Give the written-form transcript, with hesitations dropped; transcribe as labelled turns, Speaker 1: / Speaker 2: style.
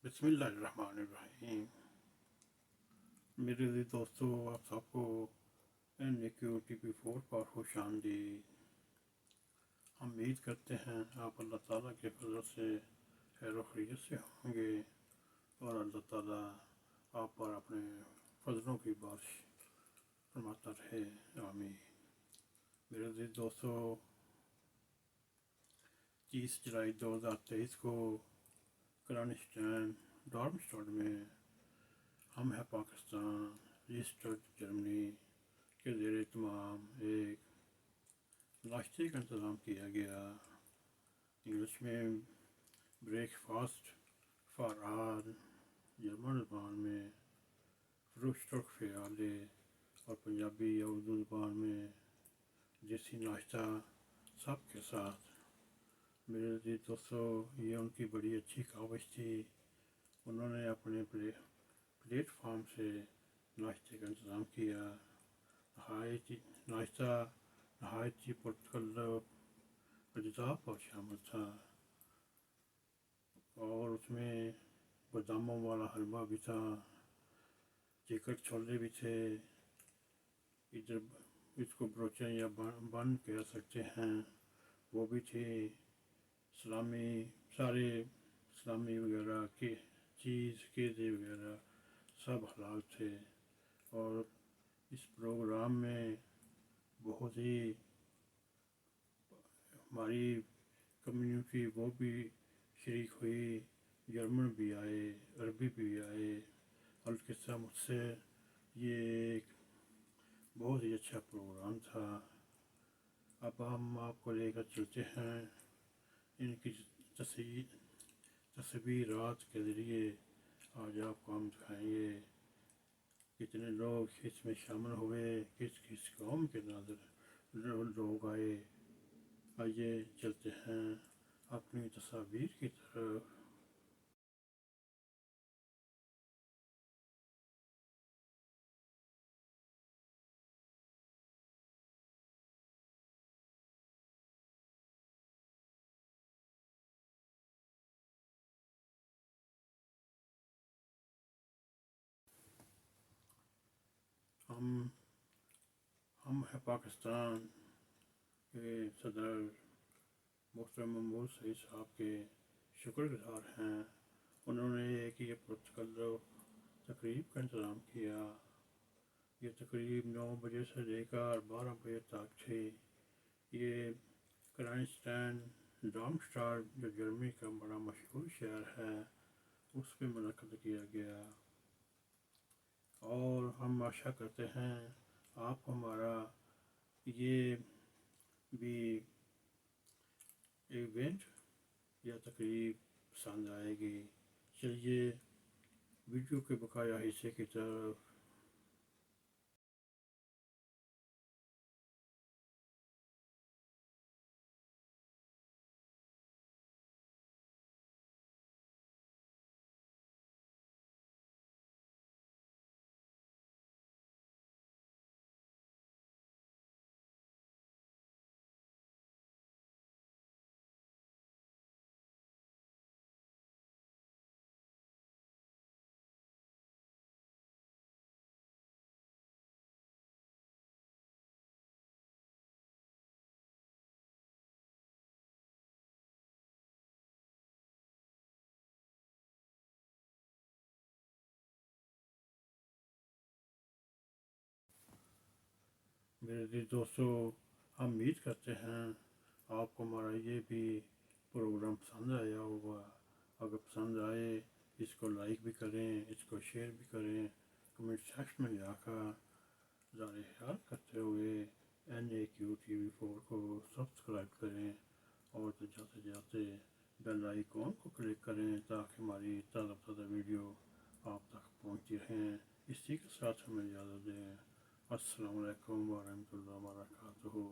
Speaker 1: बिस्मिल्लाहिर्रहमानिर्रहीम। मेरे दोस्तों, आप सबको NAQTP4 पर खुश आमदीद। हम उम्मीद करते हैं आप अल्लाह ताला के फजल से खैर खैरियत से होंगे और अल्लाह ताला आप पर अपने फजलों की बारिश फरमाता रहे, आमीन। मेरे दोस्तों, 30 जुलाई 2023 को करानिस्टैन डार्मस्टाड में हम है पाकिस्तान रजिस्टर्ड जर्मनी के ज़ेर तमाम एक नाश्ते का इंतज़ाम किया गया। इंग्लिश में ब्रेकफास्ट फॉर ऑल, जर्मन ज़बान में फ्रूस्टॉक फ़ियाले और पंजाबी या उर्दू ज़बान में देसी नाश्ता सबके साथ। मेरे दोस्तों, ये उनकी बड़ी अच्छी काविश थी। उन्होंने अपने प्लेटफार्म से नाश्ते का इंतज़ाम किया। नाश्ता नहायत ही पुरतकल्लुफ़ अज़्ज़ा पर शामिल था और उसमें बादामों वाला हलवा भी था, चिकन छोले भी थे, इधर इसको ब्रोचन या बन कह सकते हैं, वो भी थे, सलामी, सारे सलामी वगैरह के चीज़ केज़े वगैरह सब हलाल थे। और इस प्रोग्राम में बहुत ही हमारी कम्युनिटी वो भी शरीक हुई, जर्मन भी आए, अरबी भी आए। अलकिस्सा मुझसे ये एक बहुत ही अच्छा प्रोग्राम था। अब हम आपको लेकर चलते हैं इनकी तस्वीरात के ज़रिए। आज आपको हम दिखाएंगे कितने लोग इसमें शामिल हुए, किस किस कौम के लोग आए। आइए चलते हैं अपनी तस्वीर की तरफ। हम है पाकिस्तान के सदर मोहतरम महमूद सईद साहब के शुक्रगुज़ार हैं। उन्होंने एक ये पुरतकल्लुफ़ तकरीब का इंतज़ाम किया। ये तकरीब 9 बजे से लेकर 12 बजे तक थी। ये करानिस्टैन डार्मस्टाड जो जर्मनी का बड़ा मशहूर शहर है, उस पर मुनक़्क़द किया गया। और हम आशा करते हैं आप हमारा ये भी इवेंट या तकरीब पसंद आएगी। चलिए वीडियो के बकाया हिस्से की तरफ। मेरे दोस्तों, हम उम्मीद करते हैं आपको हमारा ये भी प्रोग्राम पसंद आया होगा। अगर पसंद आए इसको लाइक भी करें, इसको शेयर भी करें, कमेंट सेक्शन में जाकर ज़ाहिर ख्याल करते हुए NAQTP4 को सब्सक्राइब करें और तो जाते जाते बेल आइकॉन को क्लिक करें ताकि हमारी ताज़ा वीडियो आप तक पहुंचती रहें। इसी के साथ हमें इजाज़त दें। अस्सलामु अलैकुम व रहमतुल्लाहि व बरकातुहू।